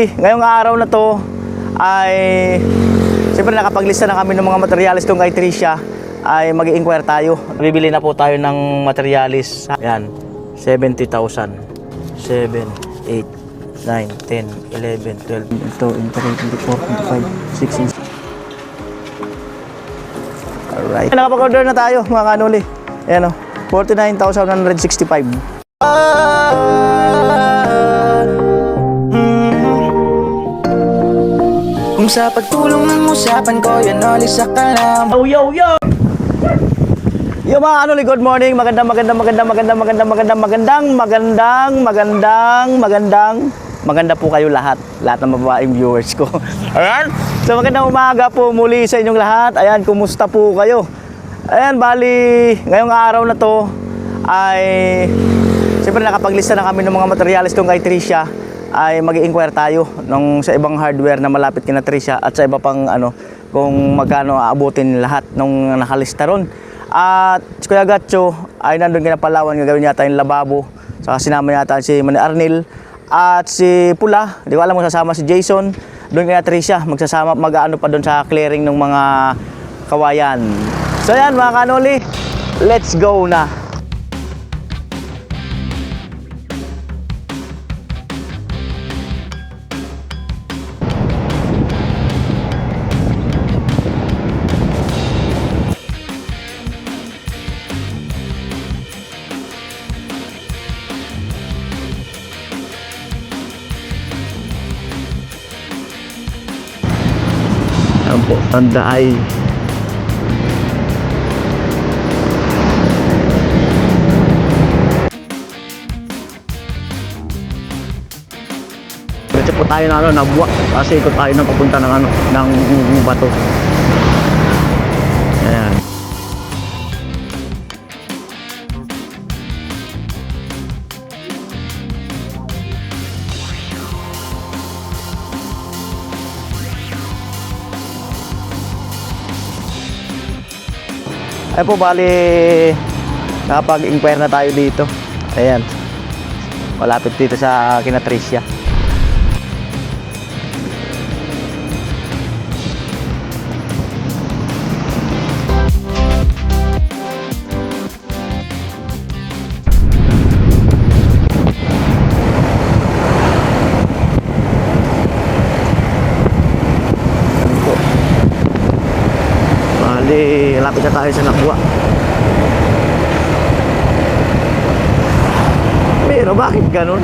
ngayong araw na to ay siyempre nakapaglista na kami ng mga materialis tong kay Tricia, ay mag-i-inquire tayo. Bibili na po tayo ng materialis. Yan, 70,000. 7, 8, 9, 10, 11, 12, 13, 14, 15, 16. Alright. Nakapag-order na tayo mga kanuli. Ayan o, 49,165. Kung sa pagtulong ng usapan ko, yan alis sa kalam. Yo! Yo mga kanuli, good morning. Magandang maganda po kayo lahat ng mababaeng viewers ko. Ayan. So magandang umaga po muli sa inyong lahat. Ayan, kumusta po kayo? Ayan, bali ngayong araw na to ay siyempre nakapaglista na kami ng mga materialis tong kay Tricia, ay mag-i-inquire tayo sa ibang hardware na malapit kina Tricia at sa iba pang kung magkano aabutin lahat nung nakalista ron. At si Kuya Gatcho ay nandun kina Palawan, gagawin yata yung lababo. Saka sinama yata si Manny Arnil at si Pula, di ko alam kung sasama si Jason. Doon kina Tricia magsasama, mag-ano pa doon sa clearing ng mga kawayan. So yan mga kanoli, let's go na. Ayan po, tanda ay diretso po tayo na nabuwa kasi ikot tayo ng papunta ng bato. Ayan. Ay po, bali nakapag-inquire na tayo dito. Ayan, malapit dito sa kina Tricia. Lapit na tayo sa Nabua. Pero bakit ganun?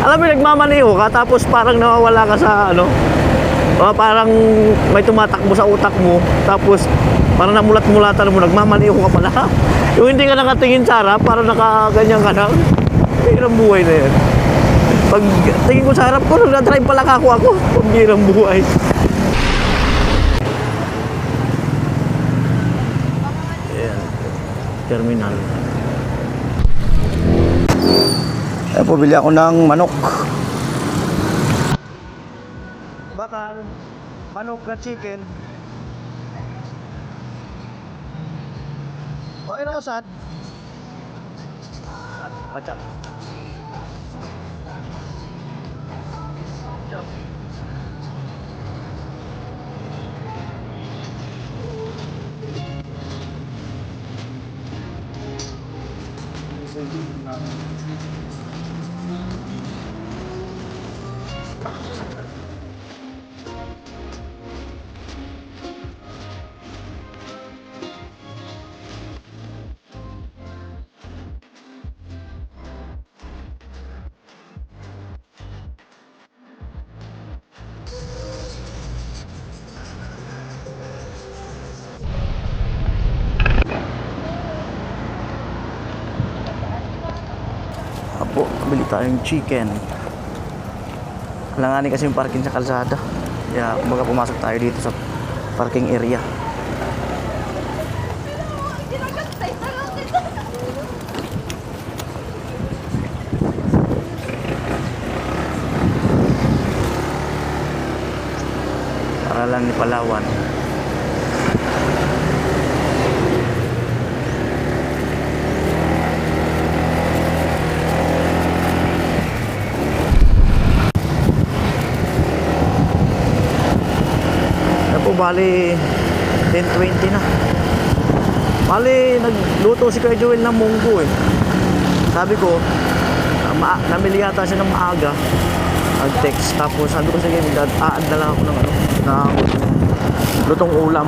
Alam mo, nagmamaneho ka tapos parang nawawala ka sa parang may tumatakbo sa utak mo, tapos parang namulat-mulatan mo, nagmamaneho ka pala. Yung hindi ka nakatingin sa harap, parang nakaganyan ka na. Hirang buhay na yan. Pag tingin ko sa harap ko, nag-drive pala ako. Hirang buhay. Terminal. Ay po, bili ako ng manok. Bakal, manok na chicken. Okay na ko, sad. Pacak. Apo, bili tayong chicken. Kailangan kasi yung parking sa kalsada. Kaya kumbaga pumasok tayo dito sa parking area. Paralan ni Palawan. bali 10:20 na. Bali, nagluto si Kuya Joel ng munggo eh. Sabi ko, namili yata siya ng maaga. Nag-text. Tapos sabi ko, sige, aad na lang ako ng lutong ulam.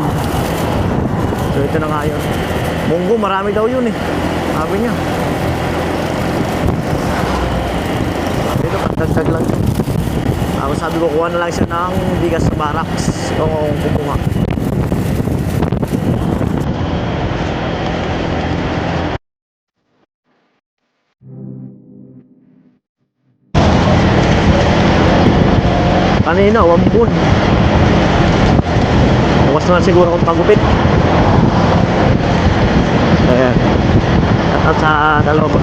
So ito na nga yun. Munggo, marami daw yun eh. Sabi niya. Dito, pagdagdag lang yun. Tapos sabi ko, kuha na lang siya ng bigas sa barracks. Kung kumuha. Kanina, wambun. Bukas na siguro akong pagupit. Ayan. At sa dalawa pa.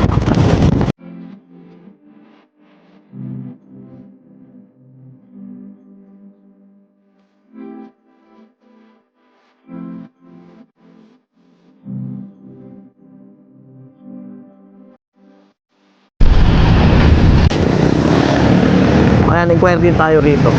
Ayan, inquire din tayo rito.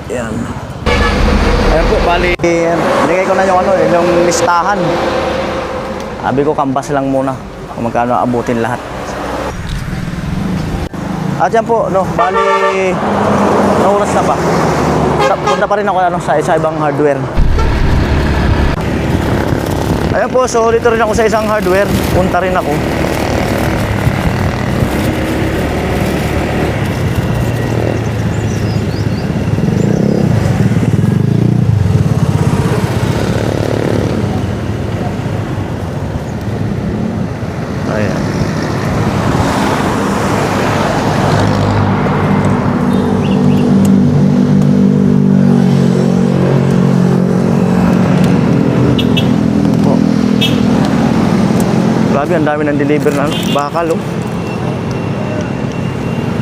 Ayan. Ayan po, bali, nilagay ko na yung yung listahan. Sabi ko, kambas lang muna kung magkano abutin lahat. At yan po, no, bali, nauras na ba? Punta pa rin ako sa ibang hardware. Ayan po, so dito rin ako sa isang hardware. Punta rin ako. Ayan. Oh. Grabe, ang dami ng deliver na bakal, oh.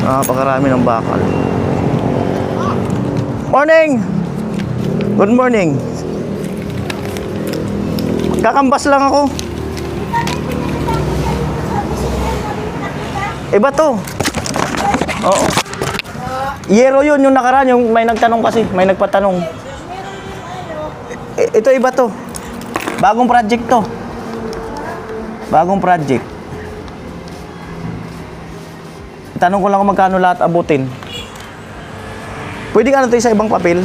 Napakarami ng bakal. Morning! Good morning. Kakambas lang ako. Iba to. Oo. Yero yun, yung nakaraan, yung may nagtanong kasi, may nagpatanong. Ito iba to. Bagong project to. Bagong project. Tanong ko lang kung magkano lahat abutin. Pwede ka na to sa ibang papel?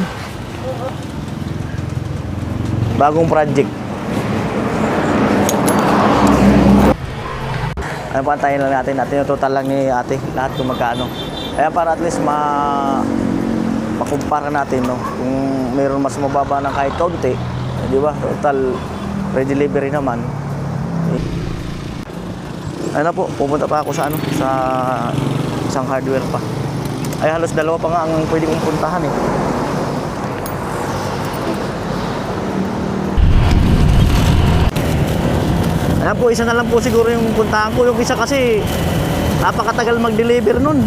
Bagong project. Ano, pantayin lang natin yung total lang ni ate, lahat kung magkano. Kaya para at least makumpara natin, no? Kung mayroon mas mababa ng kahit kaunti, di ba? Total re-delivery naman. Ano po, pupunta pa ako sa sa isang hardware pa. Ay, halos dalawa pa nga ang pwede kong puntahan eh. Ayan po, isa na lang po siguro yung puntahan ko. Yung isa kasi, napakatagal mag-deliver nun.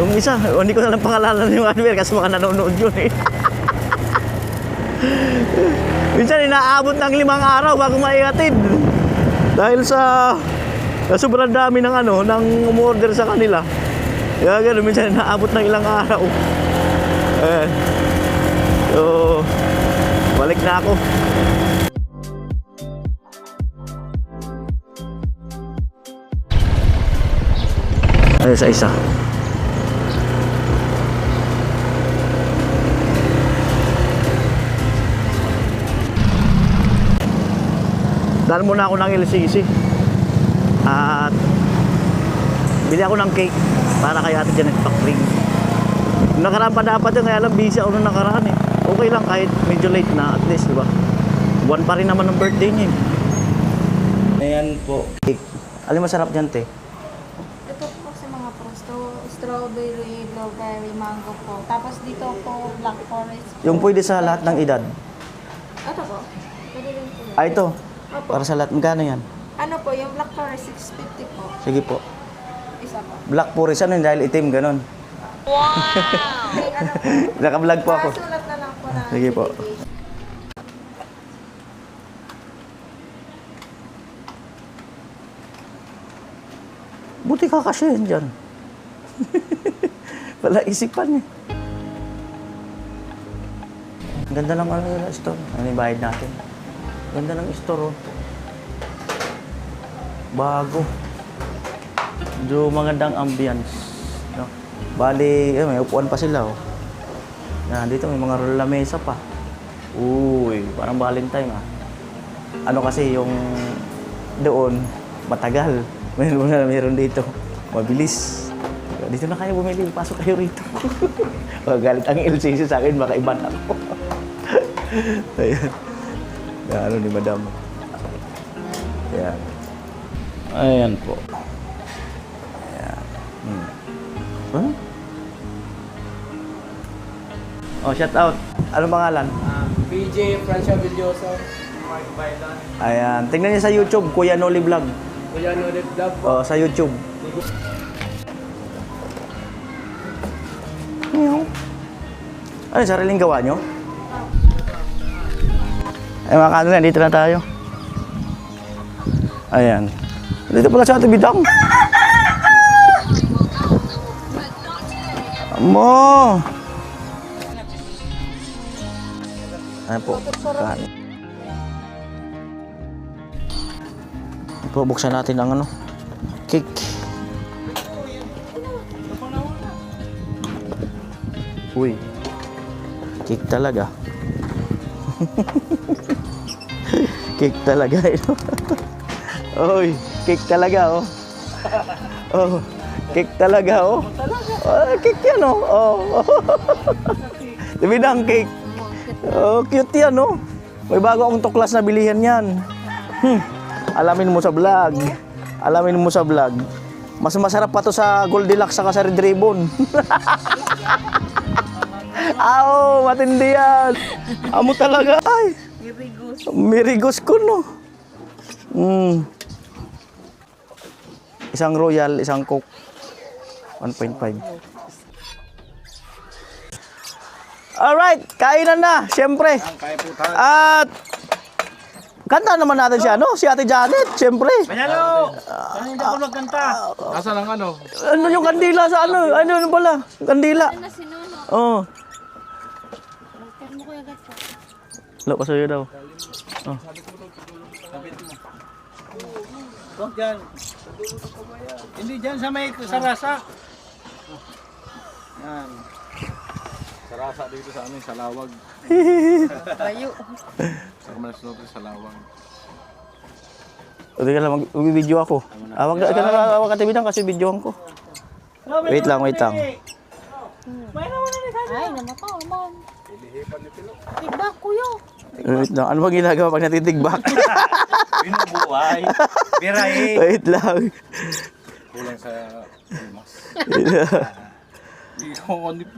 Yung isa, hindi ko na lang pangalanan yung hardware kasi mga nanonood yun eh. Minsan, inaabot ng 5 araw bago maihatid. Dahil sa sobrang dami ng ng umorder sa kanila. Kaya gano'n, minsan inaabot ng ilang araw. So, balik na ako. Ay, sa isa. Dahil muna ako ng LCC. At bili ako ng cake para kay Ate Janet Pakring. Nakaraan pa dapat yun, kaya lang busy ako nung nakaraan eh. Okay lang kahit medyo late na, at least, di ba? Buwan pa rin naman ng birthday niya. Ayan po. Cake. Alin masarap dyan, te? Ito po sa mga prosto, strawberry, blueberry, mango po. Tapos dito po, black forest. Yung pwede sa lahat ng edad. Ito po. Pwede rin po. Ah, ito. Opo. Para sa lahat. Magkano yan? Ano po, yung black forest, 650 po. Sige po. Isa po. Black Forest, ano yun? Dahil itim, ganun. May ano po. Naka-vlog po ako. Sulat na lang po na. Sige po. dedication. Buti ka kasi yan dyan. Wala isipan eh. Ang ganda ng ano yun, store. Ano yung bayad natin? Ganda ng store, oh. Bago. Medyo magandang ambience. No? Bali, may upuan pa sila, oh. Yan, dito may mga roll na mesa pa. Uy, parang Valentine, ah. Ano kasi yung doon, matagal. Meron dito. Mabilis. Dito na kayo bumili. Pasok kayo rito. Magalit ang LCC sa akin. Baka iba na ako. Ayan. Ano ni Madam. Ayan. Ayan po. Ayan. Huh? Oh, shout out. Ano pangalan? PJ Francia Villoso, Mark Bailan, Ayan. Tingnan niyo sa YouTube, Kuya Noli Vlog. Kuya Nolip Dab. Oh, sa YouTube. Ano, sariling gawa nyo? Ay, mga kanila, dito na tayo. Ayan. Dito pala sa ating bidang. Amo! Ayan po. Kain. Po, buksan natin ang ano, cake. Uy, cake talaga. Cake talaga. Uy, cake talaga, oh. Oh, cake talaga, oh. Oh, cake yan, oh. Oh. Dibidang cake. Oh, cute yan, oh. May bago akong tuklas na bilihan yan. Alamin mo sa vlog. Alamin mo sa vlog. Mas masarap pa to sa Goldilocks saka sa Red Ribbon. Aw, matindi yan. Amo talaga. Ay. Mirigos ko, no. Isang Royal, isang Coke. 1.5. Alright, kainan na, siyempre. At kanta naman natin siya, no? Si Ate Janet, siyempre. Manalo! Ano hindi ako magkanta? Asa lang ano? Ano yung kandila sa ano? Ano pala? Kandila. Ano si Nuno? Oo. Kaya mo kuya gato. Lo, pasuyo daw. Oh. Huwag dyan. Hindi dyan sa may sarasa. Yan. Sarasa dito sa amin, sa lawag. Bayo. Sa Kamalas sa lawag. Hindi ka lang, mag-video ako. Wag ka tibidang kasi videoan ko. Wait lang, wait lang. Ay, namataw naman. Iba, kuya. Wait lang. Ano ba ginagawa pag natitigbak? Binubuhay. Biray. Wait lang. Kulang sa mas.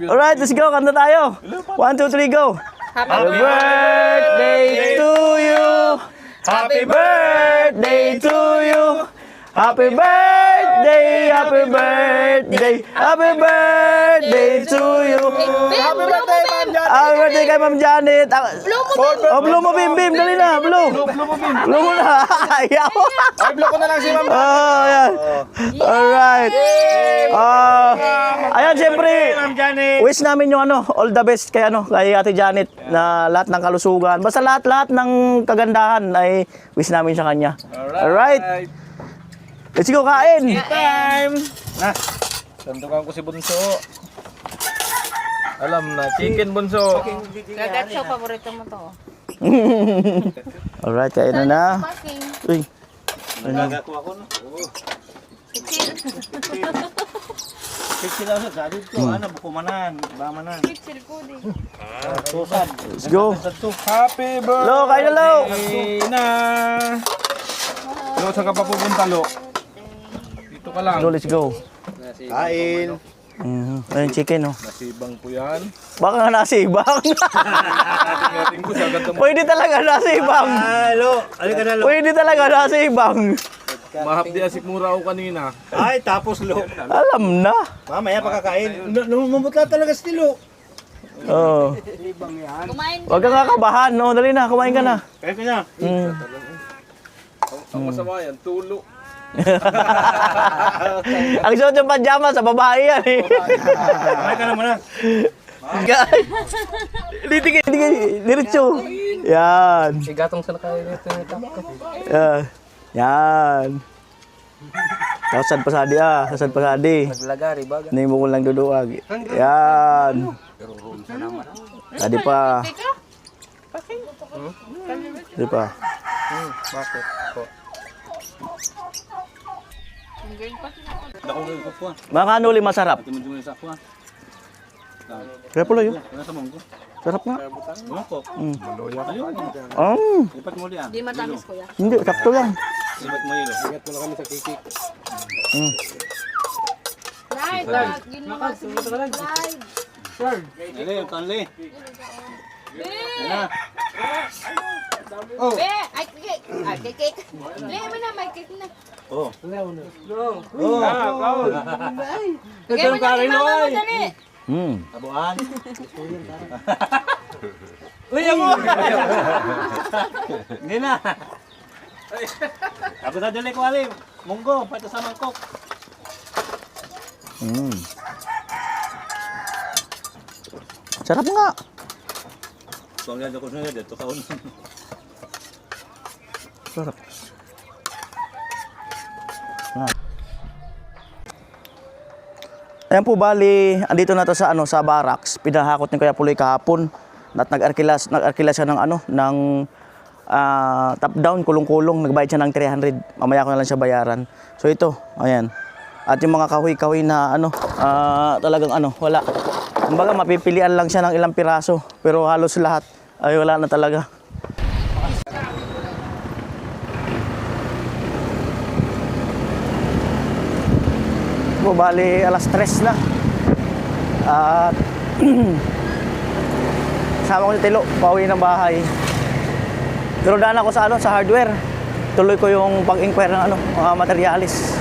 Alright, let's go. Kanta tayo. 1, 2, 3, go. Happy birthday to you. Happy birthday to you. Happy birthday, happy birthday, happy birthday to you. Happy birthday, Ma'am Janet. Happy birthday kay Ma'am Janet. Oh, blow mo, Bim Bim. Dali na, blow. Blow mo na. Ayaw. Ay, block ko na lang si Ma'am. Oh, yan. Alright. Ayan, siyempre, Ma'am Janet. wish namin yung ano, all the best kay ano, kay Ate Janet na lahat ng kalusugan. Basta lahat ng kagandahan ay wish namin sa kanya. Alright. Let's go kain. Time. Na. Sandukan ko si Bunso. Alam na, chicken Bunso. Gagatso, paborito mo to. Alright, kain na na. Packing. Uy. Nagato ako no. Pixel ako sa dito ko ana bukumanan, bamanan. Pixel ko din. Susad. Let's go. Happy birthday. Lo, kain na lo. Na. Lo, saan ka pa pupunta, Lo? Dito ka lang. Go, let's go. Kain. Ayun, chicken, oh. Nasibang po yan. Baka nga nasibang. Tingnan ko sa ganda mo. Pwede talaga nasibang. Lo, ano ka na, Pwede talaga nasibang. Mahapdi asik mura ako kanina. Ay, tapos lo. Alam na. Mamaya pagkakain. Lumumutla talaga si Tilo. Oo. Kumain Huwag kang kakabahan. No, dali na. Kumain ka na. Kaya ka na. Mm. Ang masama yan, tulo. Ang suot yung pajama sa babae yan eh. Kumain ka na muna. Litigay, diretso. Yan. Igatong sa nakaya nito yung tako. Yan. Yan. Kasad pasadi ah. Kasad pasadi. Naglagari baga. Hindi mo ko lang duduwag. Yan. Tadi pa. Tadi pa. Bakit? Po. Mga kanuli masarap. Kaya pala yun. Sarap nga. Mm. Di matamis kuya. Hindi, sakto lang. Live, ginawa si live. Be, ay cake. Ay cake. Le mo na may cake na. Bigay mo na kay mama mo dali. Tabuan. Hindi na. Ako na dali ko alim. Munggo, pati sa mangkok. Sarap nga. Pagyan ako na dito kaon. Sarap. Ah. Ayan po bali, andito na to sa sa barracks. Pinahakot ni Kuya Puloy kahapon at nag-arkila siya ng top down kulong-kulong, nagbayad siya ng 300. Mamaya ko na lang siya bayaran. So ito, ayan. At yung mga kahoy-kahoy na talagang wala. Kumbaga mapipilian lang siya ng ilang piraso, pero halos lahat ay wala na talaga. Bali alas 3 na. At sama ko si Tilo, pauwi ng bahay. Pero daan ako sa sa hardware. Tuloy ko yung pag-inquire ng mga materialis.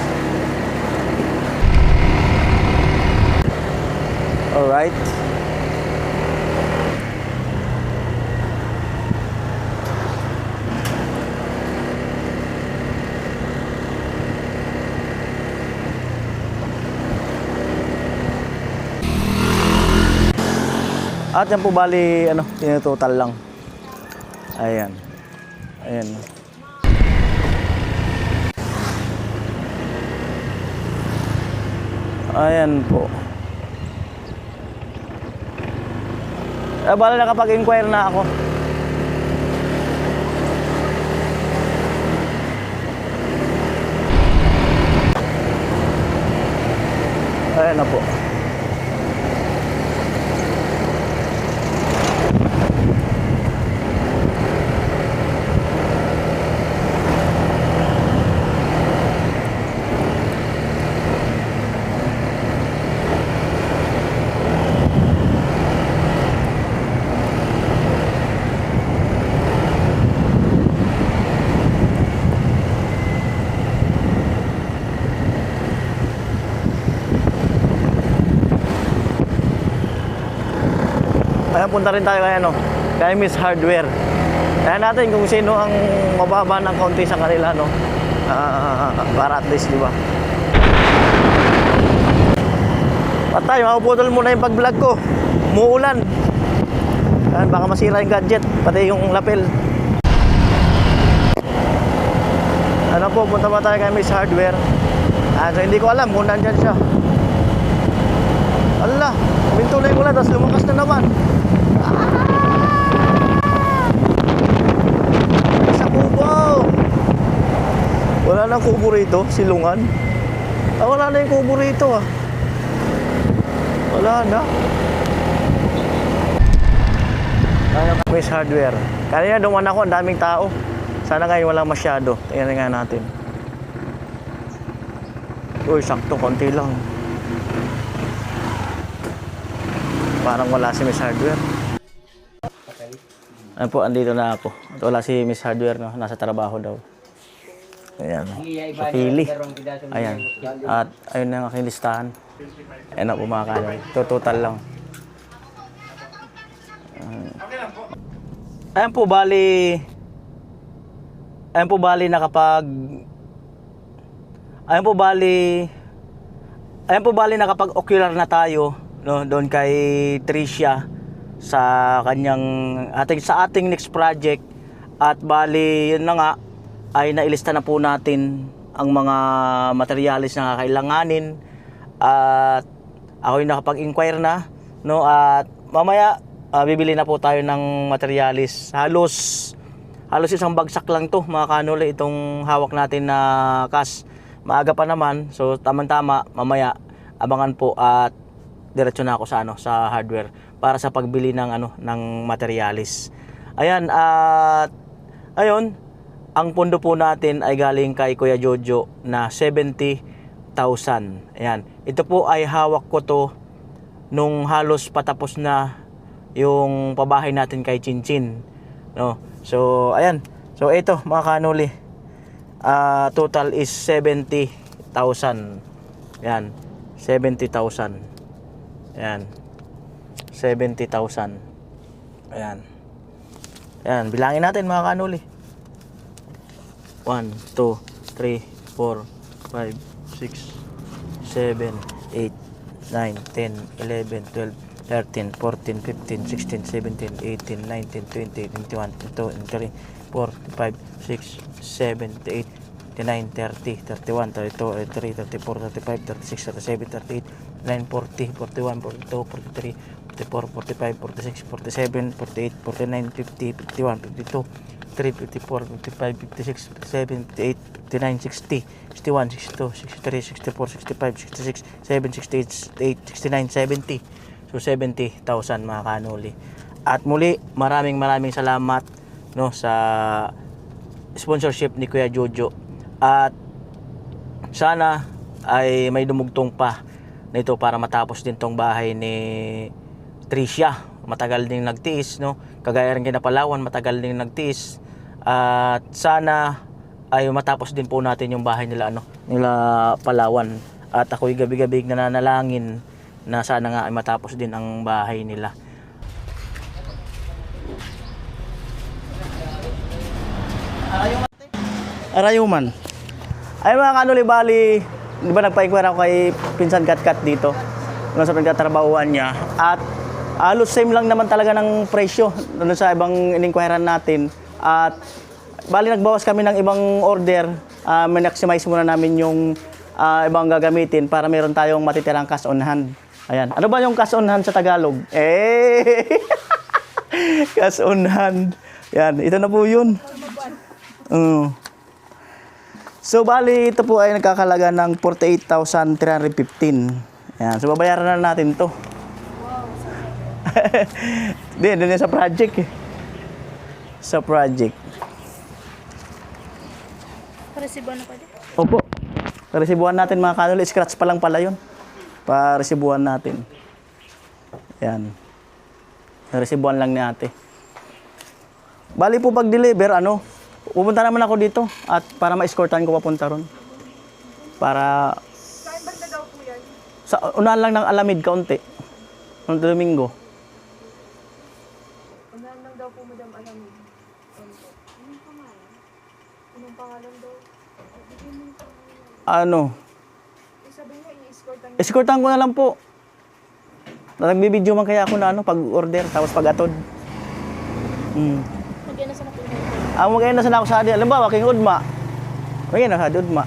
Alright. At yan po bali, tinutotal lang. Ayan. Ayan. Ayan po. Bali nakapag-inquire na ako. Ayan na po. Ayan, punta rin tayo kay Miss Hardware. Kaya natin kung sino ang mababa ng konti sa kanila, para at least, di ba? Patay, mapuputol muna yung pag-vlog ko. Muulan. Ayan, baka masira yung gadget, pati yung lapel. Punta pa tayo kay Miss Hardware. So hindi ko alam kung nandyan siya. Allah, mintuloy ko lang, tapos lumakas na naman. Sa kubo. Wala nang kubo rito, silungan. Wala na yung kubo rito Wala na. Ayan, Miss Hardware. Kanina duman ako, ang daming tao. Sana ngayon walang masyado. Tingnan nga natin. Uy, sakto, konti lang. Parang wala si Miss Hardware. Ayan po, andito na ako. At wala si Miss Hardware, nasa trabaho daw. Ayan. Sa pili. Ayan. At ayun na ang aking listahan. Ayan na po mga kanol. Ito total lang. Ayan po bali nakapag-ocular na tayo, no, doon kay Tricia sa ating next project. At bali yun na nga ay nailista na po natin ang mga materials na kakailanganin. At ako'y nakapag-inquire na, no, at mamaya bibili na po tayo ng materials. Halos isang bagsak lang to mga kanol, itong hawak natin na cash. Maaga pa naman, so tamang-tama mamaya abangan po at diretso na ako sa hardware para sa pagbili ng materials. Ayan, at ayun, ang pondo po natin ay galing kay Kuya Jojo na 70,000. Ayan, ito po ay hawak ko to nung halos patapos na yung pabahay natin kay Chinchin, no. So ayan, so ito mga kanuli, total is 70,000. Yan, 70,000. Yan, 70,000. Ayan. Ayan, bilangin natin mga kanuli. 1, 2, 3, 4, 5, 6, 7, 8, 9, 10, 11, 12, 13, 14, 15, 16, 17, 18, 19, 20, 21, 22, 23, 24, 25, 26, 27, 28, 29, 30, 31, 32, 33, 34, 35, 36, 37, 38, 39, 40, 41, 42, 43, 44, 45, 46, 47, 48, 49, 50, 51, 52, 53, 54, 55, 56, 57, 58, 59, 60, 61, 62, 63, 64, 65, 66, 67, 68, 69, 70. So 70,000 mga kanuli. At muli, maraming salamat, no, sa sponsorship ni Kuya Jojo. At sana ay may dumugtong pa nito para matapos din tong bahay ni Tricia. Matagal din nagtiis, no. Kagaya rin kina Palawan, matagal din nagtiis. At sana ay matapos din po natin yung bahay nila Palawan. At ako'y gabi-gabi nananalangin na sana nga ay matapos din ang bahay nila. Arayuman. Ay mga kanuli, bali, di ba nagpa-inquire ako kay Pinsan Katkat dito, nung sa pinagtatrabahuan niya, at halos same lang naman talaga ng presyo doon sa ibang in-inquirean natin. At bali nagbawas kami ng ibang order, maximize muna namin yung ibang gagamitin para meron tayong matitirang cash on hand. Ayan. Ano ba yung cash on hand sa Tagalog? Cash on hand. Yan, ito na po yun. So bali ito po ay nagkakalaga ng 48,315. Ayan, so babayaran na natin to. Doon yan sa project eh. Sa project. Paresibuan na pwede? Opo. Paresibuan natin mga kanuli. Scratch pa lang pala yun. Paresibuan natin. Ayan. Paresibuan lang ni ate. Bali po pag-deliver, pupunta naman ako dito at para ma-escortan ko papunta ron. Para saan banda daw po yan? Sa unahan lang ng Alamid kaunti. Noong Domingo. Unahan lang daw po Madam Alamid. Anong pangalan daw? Sabi niya, i-escortan niya. Escortan ko na lang po. Nagbibideo man kaya ako na pag-order tapos pag-atod. Magyan na sa natin. Magayon na sana ako sa adi. Alam ba, waking udma. Magayon na sa adi udma.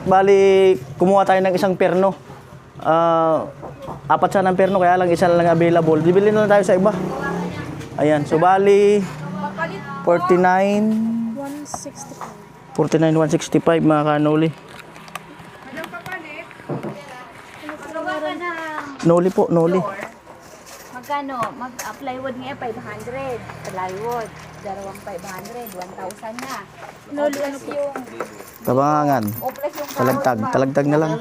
Bali, kumuha tayo ng isang perno. 4 sana ng perno, kaya lang isa lang available. Bibili na lang tayo sa iba. Ayan, so bali, 49,165 mga kanuli. Noli po, noli. Magkano? Mag-plywood nga 500. Plywood. Dalawang 500. 1,000 na. No, plus yung... Tabangan. O plus yung... Talagtag na lang.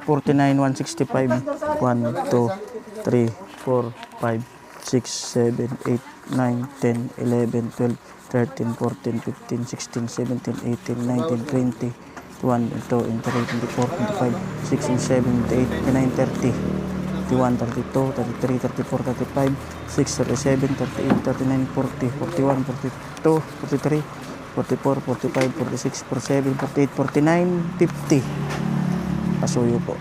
49,165. 1, 2, 3, 4, 5, 6, 7, 8, 9, 10, 11, 12, 13, 14, 15, 16, 17, 18, 19, 20, 21, 22, 23, 24, 25, 26, 27, 28, 29, 30, 31, 32, 33, 34, 35, 6, 37, 38, 39, 40, 41, 42, 43, 44, 45, 46, 47, 48, 49, 50. Pasuyo po.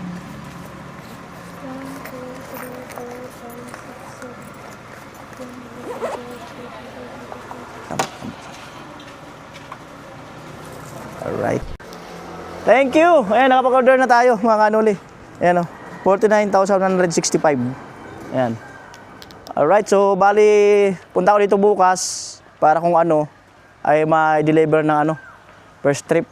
Alright. Thank you. Ayan, nakapag-order na tayo mga kanuli. Ayan o, 49,165. Ayan. Alright, so bali, punta ko dito bukas para kung ano, ay ma-deliver ng ano, first trip.